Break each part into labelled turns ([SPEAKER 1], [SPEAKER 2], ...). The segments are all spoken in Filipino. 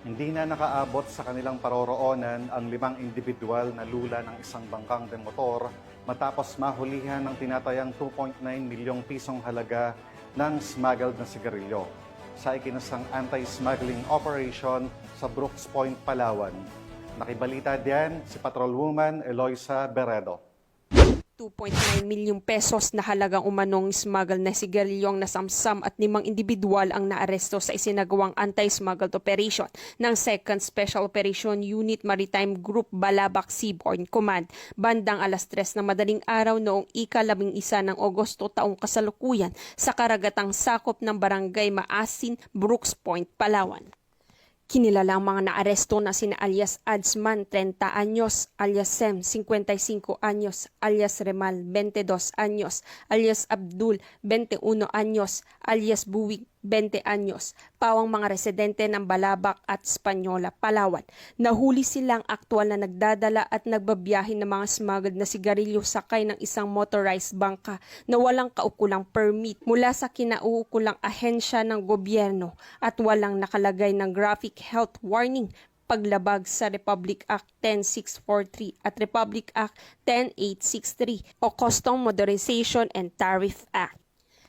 [SPEAKER 1] Hindi na nakaabot sa kanilang paroroonan ang 5 individual na lula ng isang bangkang demotor matapos mahulihan ng tinatayang 2.9 milyong pisong halaga ng smuggled na sigarilyo sa ikinasang anti-smuggling operation sa Brooks Point, Palawan. Nakibalita diyan si Patrolwoman Eloisa Beredo.
[SPEAKER 2] 2.9 milyong pesos na halagang umanong smuggle na sigarilyo ang nasamsam at 5 individual ang naaresto sa isinagawang anti-smuggled operation ng 2nd Special Operation Unit Maritime Group Balabac Seaborne Command bandang alas 3 ng madaling araw noong ika-11 ng Agosto taong kasalukuyan sa karagatang sakop ng Barangay Maasin, Brooks Point, Palawan. Kinilala ang mga naaresto na sina alias Adsman, 30 anyos, alias Sem, 55 anyos, alias Remal, 22 anyos, alias Abdul, 21 anyos, alias Buwig, 20 anyos, pawang mga residente ng Balabac at Spanyola, Palawan. Nahuli silang aktwal na nagdadala at nagbabiyahe ng mga smuggled na sigarilyo sakay ng isang motorized bangka na walang kaukulang permit mula sa kinauukulang ahensya ng gobyerno at walang nakalagay ng graphic health warning, paglabag sa Republic Act 10643 at Republic Act 10863 o Custom Modernization and Tariff Act.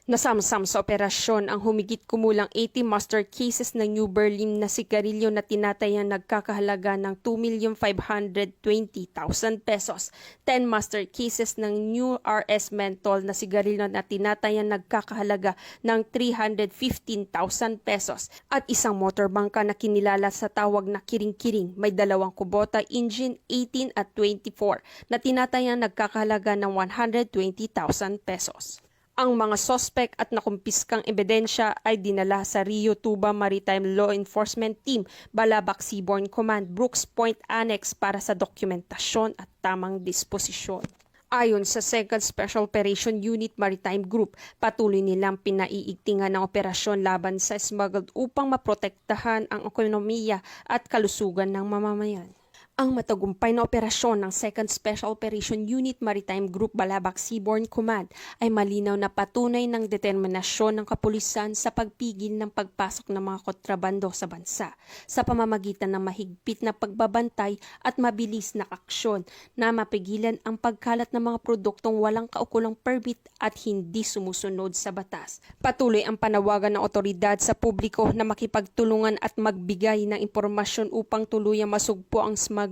[SPEAKER 2] Nasamsam sa operasyon ang humigit kumulang 80 master cases ng New Berlin na sigarilyo na tinatayang nagkakahalaga ng 2,520,000 pesos, 10 master cases ng New RS Menthol na sigarilyo na tinatayang nagkakahalaga ng 315,000 pesos at isang motorbangka na kinilala sa tawag na Kiring-Kiring may 2 Kubota engine 18 at 24 na tinatayang nagkakahalaga ng 120,000 pesos. Ang mga sospek at nakumpiskang ebidensya ay dinala sa Rio Tuba Maritime Law Enforcement Team, Balabac Seaborne Command, Brooks Point Annex para sa dokumentasyon at tamang disposisyon. Ayon sa 2nd Special Operation Unit Maritime Group, patuloy nilang pinaiigtingan ng operasyon laban sa smuggled upang maprotektahan ang ekonomiya at kalusugan ng mamamayan. Ang matagumpay na operasyon ng 2nd Special Operation Unit Maritime Group Balabac Seaborne Command ay malinaw na patunay ng determinasyon ng kapulisan sa pagpigil ng pagpasok ng mga kontrabando sa bansa sa pamamagitan ng mahigpit na pagbabantay at mabilis na aksyon na mapigilan ang pagkalat ng mga produktong walang kaukulang permit at hindi sumusunod sa batas. Patuloy ang panawagan ng otoridad sa publiko na makipagtulungan at magbigay ng impormasyon upang tuluyang masugpo ang smuggling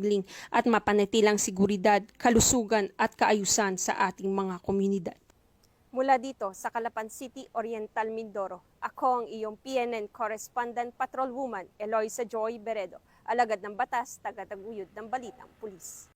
[SPEAKER 2] at mapanatilang seguridad, kalusugan at kaayusan sa ating mga komunidad. Mula dito sa Calapan City, Oriental Mindoro, ako ang iyong PNN Correspondent Patrolwoman Eloisa Joy Beredo, alagad ng batas, tagataguyod ng Balitang Pulis.